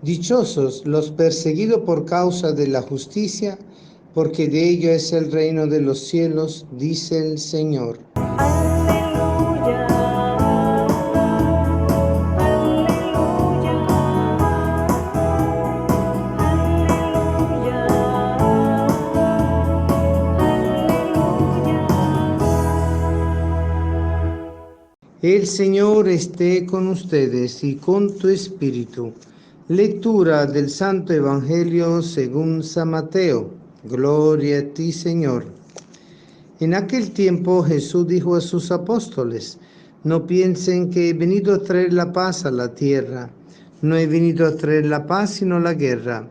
Dichosos los perseguidos por causa de la justicia, porque de ello es el reino de los cielos, dice el Señor. Aleluya, aleluya, aleluya, aleluya. El Señor esté con ustedes y con tu espíritu. Lectura del Santo Evangelio según San Mateo. Gloria a ti, Señor. En aquel tiempo Jesús dijo a sus apóstoles: no piensen que he venido a traer la paz a la tierra. No he venido a traer la paz, sino la guerra.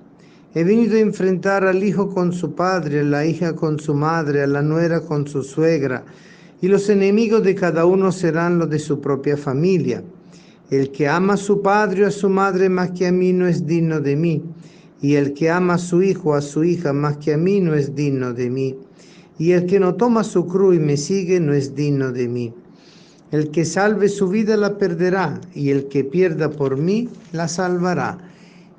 He venido a enfrentar al hijo con su padre, a la hija con su madre, a la nuera con su suegra, y los enemigos de cada uno serán los de su propia familia. El que ama a su padre o a su madre más que a mí no es digno de mí, y el que ama a su hijo o a su hija más que a mí no es digno de mí. Y el que no toma su cruz y me sigue no es digno de mí. El que salve su vida la perderá, y el que pierda por mí la salvará.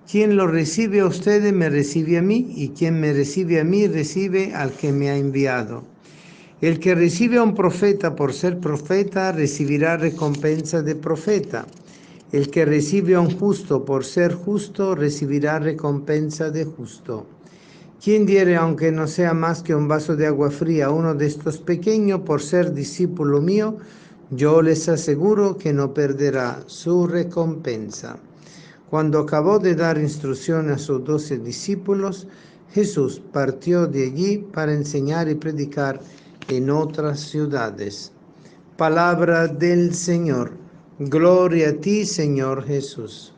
Quien lo recibe a ustedes me recibe a mí, y quien me recibe a mí recibe al que me ha enviado. El que recibe a un profeta por ser profeta recibirá recompensa de profeta. El que recibe a un justo por ser justo recibirá recompensa de justo. ¿Quién diere, aunque no sea más que un vaso de agua fría, a uno de estos pequeños por ser discípulo mío? Yo les aseguro que no perderá su recompensa. Cuando acabó de dar instrucción a sus 12 discípulos, Jesús partió de allí para enseñar y predicar en otras ciudades. Palabra del Señor. Gloria a ti, Señor Jesús.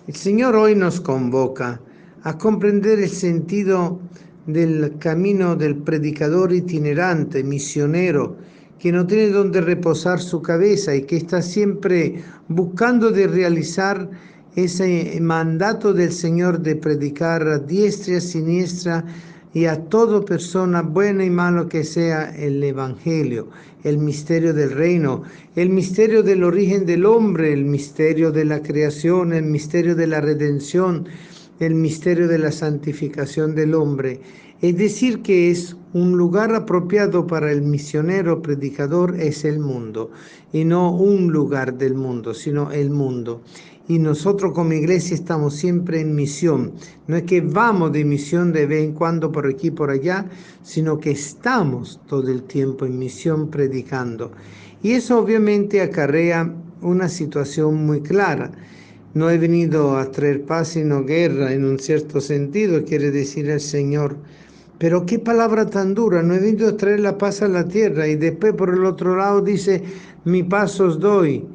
El Señor hoy nos convoca a comprender el sentido del camino del predicador itinerante, misionero, que no tiene donde reposar su cabeza y que está siempre buscando de realizar ese mandato del Señor de predicar a diestra y a siniestra y a toda persona, buena y mala que sea, el Evangelio, el misterio del reino, el misterio del origen del hombre, el misterio de la creación, el misterio de la redención, el misterio de la santificación del hombre. Es decir, que es un lugar apropiado para el misionero predicador, es el mundo, y no un lugar del mundo, sino el mundo. Y nosotros como iglesia estamos siempre en misión. No es que vamos de misión de vez en cuando por aquí y por allá, sino que estamos todo el tiempo en misión predicando. Y eso obviamente acarrea una situación muy clara. No he venido a traer paz sino guerra, en un cierto sentido, quiere decir el Señor. Pero qué palabra tan dura, no he venido a traer la paz a la tierra. Y después por el otro lado dice, mi paz os doy.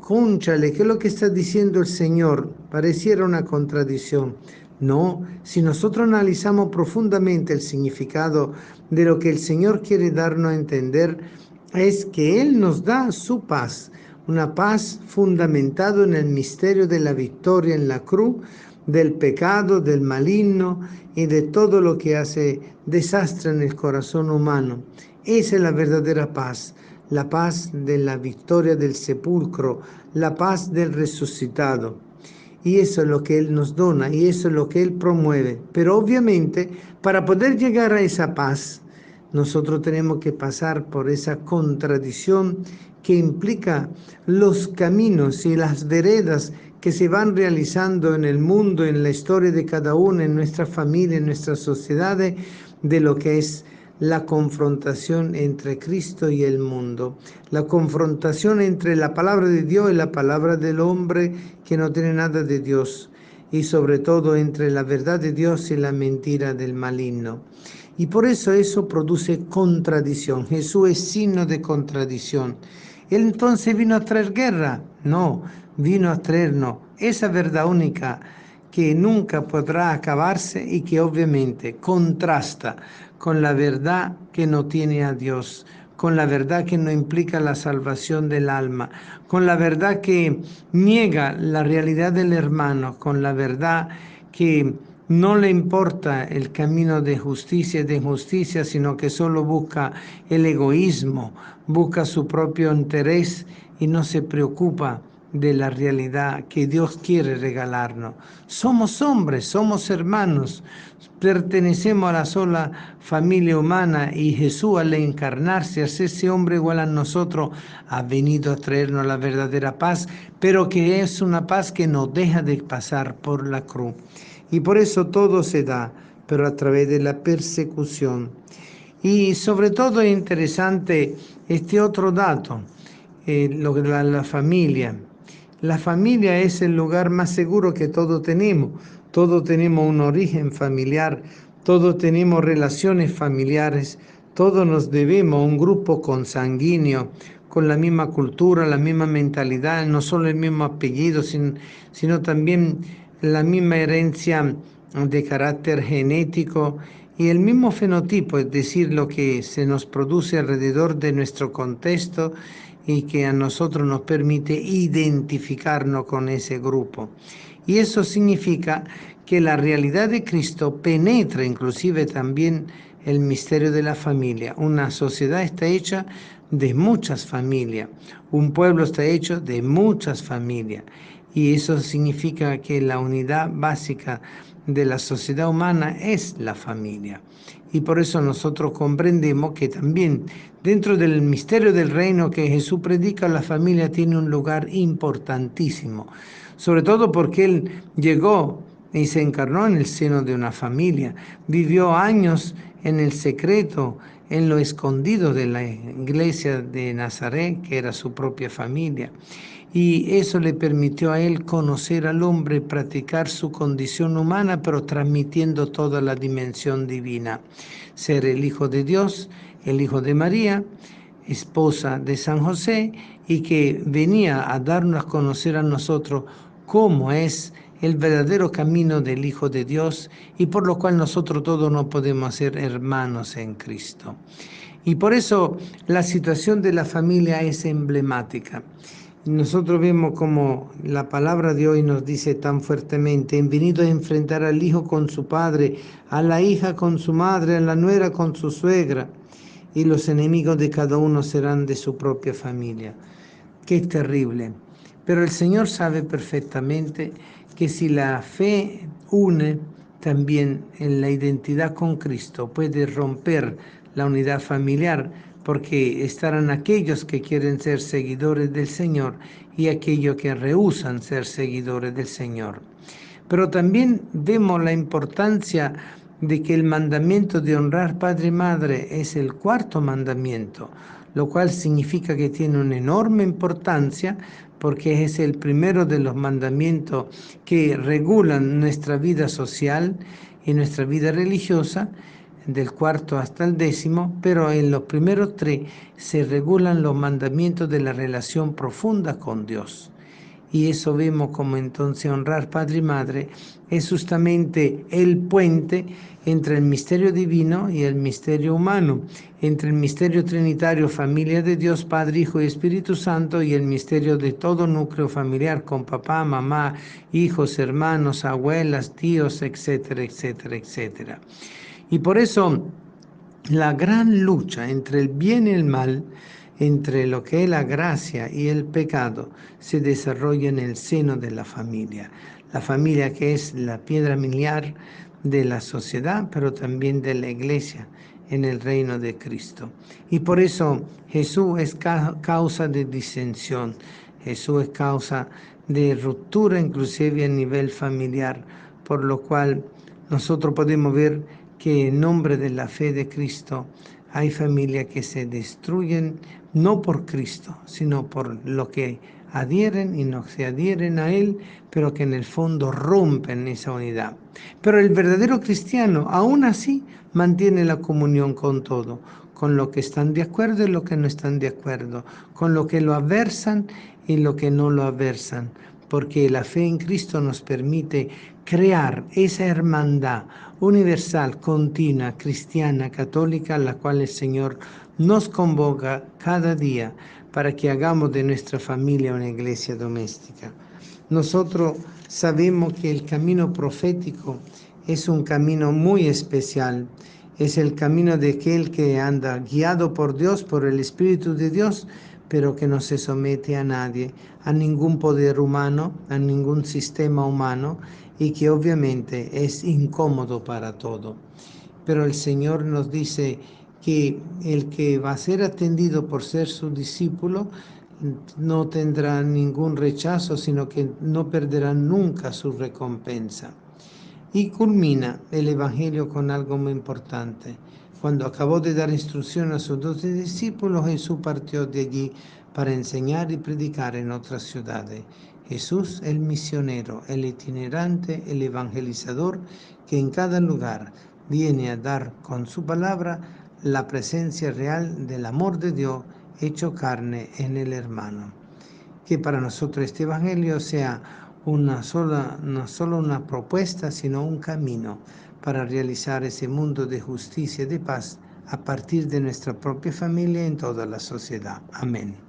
Cónchale, ¿qué es lo que está diciendo el Señor? Pareciera una contradicción. No, si nosotros analizamos profundamente el significado de lo que el Señor quiere darnos a entender, es que Él nos da su paz, una paz fundamentada en el misterio de la victoria en la cruz, del pecado, del maligno y de todo lo que hace desastre en el corazón humano. Esa es la verdadera paz. La paz de la victoria del sepulcro, la paz del resucitado. Y eso es lo que Él nos dona y eso es lo que Él promueve. Pero obviamente, para poder llegar a esa paz, nosotros tenemos que pasar por esa contradicción que implica los caminos y las veredas que se van realizando en el mundo, en la historia de cada uno, en nuestra familia, en nuestras sociedades, de lo que es la confrontación entre Cristo y el mundo, la confrontación entre la palabra de Dios y la palabra del hombre que no tiene nada de Dios, y sobre todo entre la verdad de Dios y la mentira del maligno. Y por eso produce contradicción. Jesús es signo de contradicción. Él entonces vino a traer guerra. No, vino a traernos esa verdad única que nunca podrá acabarse y que obviamente contrasta con la verdad que no tiene a Dios, con la verdad que no implica la salvación del alma, con la verdad que niega la realidad del hermano, con la verdad que no le importa el camino de justicia y de injusticia, sino que solo busca el egoísmo, busca su propio interés y no se preocupa de la realidad que Dios quiere regalarnos. Somos hombres, somos hermanos, pertenecemos a la sola familia humana y Jesús al encarnarse, hacerse hombre igual a nosotros, ha venido a traernos la verdadera paz, pero que es una paz que no deja de pasar por la cruz. Y por eso todo se da, pero a través de la persecución. Y sobre todo es interesante este otro dato, lo de la familia. La familia es el lugar más seguro que todos tenemos. Todos tenemos un origen familiar, todos tenemos relaciones familiares, todos nos debemos a un grupo consanguíneo, con la misma cultura, la misma mentalidad, no solo el mismo apellido, sino también la misma herencia de carácter genético y el mismo fenotipo, es decir, lo que se nos produce alrededor de nuestro contexto y que a nosotros nos permite identificarnos con ese grupo. Y eso significa que la realidad de Cristo penetra inclusive también el misterio de la familia. Una sociedad está hecha de muchas familias, un pueblo está hecho de muchas familias. Y eso significa que la unidad básica de la sociedad humana es la familia. Y por eso nosotros comprendemos que también dentro del misterio del reino que Jesús predica, la familia tiene un lugar importantísimo, sobre todo porque Él llegó y se encarnó en el seno de una familia, vivió años en el secreto, en lo escondido de la iglesia de Nazaret, que era su propia familia. Y eso le permitió a él conocer al hombre, practicar su condición humana, pero transmitiendo toda la dimensión divina. Ser el Hijo de Dios, el Hijo de María, esposa de San José, y que venía a darnos a conocer a nosotros cómo es el verdadero camino del Hijo de Dios y por lo cual nosotros todos nos podemos hacer hermanos en Cristo. Y por eso la situación de la familia es emblemática. Nosotros vemos como la palabra de hoy nos dice tan fuertemente: han venido a enfrentar al hijo con su padre, a la hija con su madre, a la nuera con su suegra, y los enemigos de cada uno serán de su propia familia. Qué terrible. Pero el Señor sabe perfectamente que si la fe une también en la identidad con Cristo, puede romper la unidad familiar, porque estarán aquellos que quieren ser seguidores del Señor y aquellos que rehúsan ser seguidores del Señor. Pero también vemos la importancia de que el mandamiento de honrar padre y madre es el cuarto mandamiento, lo cual significa que tiene una enorme importancia porque es el primero de los mandamientos que regulan nuestra vida social y nuestra vida religiosa, del cuarto hasta el 10, pero en los primeros 3 se regulan los mandamientos de la relación profunda con Dios. Y eso vemos como entonces honrar padre y madre es justamente el puente entre el misterio divino y el misterio humano, entre el misterio trinitario, familia de Dios, Padre, Hijo y Espíritu Santo, y el misterio de todo núcleo familiar con papá, mamá, hijos, hermanos, abuelas, tíos, etcétera, etcétera, etcétera. Y por eso la gran lucha entre el bien y el mal, entre lo que es la gracia y el pecado, se desarrolla en el seno de la familia. La familia que es la piedra miliar de la sociedad, pero también de la iglesia en el reino de Cristo. Y por eso Jesús es causa de disensión, Jesús es causa de ruptura inclusive a nivel familiar, por lo cual nosotros podemos ver que en nombre de la fe de Cristo hay familias que se destruyen no por Cristo, sino por lo que adhieren y no se adhieren a Él, pero que en el fondo rompen esa unidad. Pero el verdadero cristiano, aún así, mantiene la comunión con todo, con lo que están de acuerdo y lo que no están de acuerdo, con lo que lo aversan y lo que no lo aversan, porque la fe en Cristo nos permite crear esa hermandad universal, continua, cristiana, católica, a la cual el Señor nos convoca cada día para que hagamos de nuestra familia una iglesia doméstica. Nosotros sabemos que el camino profético es un camino muy especial. Es el camino de aquel que anda guiado por Dios, por el Espíritu de Dios, pero que no se somete a nadie, a ningún poder humano, a ningún sistema humano, y que obviamente es incómodo para todo. Pero el Señor nos dice que el que va a ser atendido por ser su discípulo no tendrá ningún rechazo, sino que no perderá nunca su recompensa. Y culmina el Evangelio con algo muy importante. Cuando acabó de dar instrucción a sus 12 discípulos, Jesús partió de allí para enseñar y predicar en otras ciudades. Jesús, el misionero, el itinerante, el evangelizador, que en cada lugar viene a dar con su palabra la presencia real del amor de Dios hecho carne en el hermano. Que para nosotros este Evangelio sea no solo una propuesta, sino un camino para realizar ese mundo de justicia y de paz a partir de nuestra propia familia en toda la sociedad. Amén.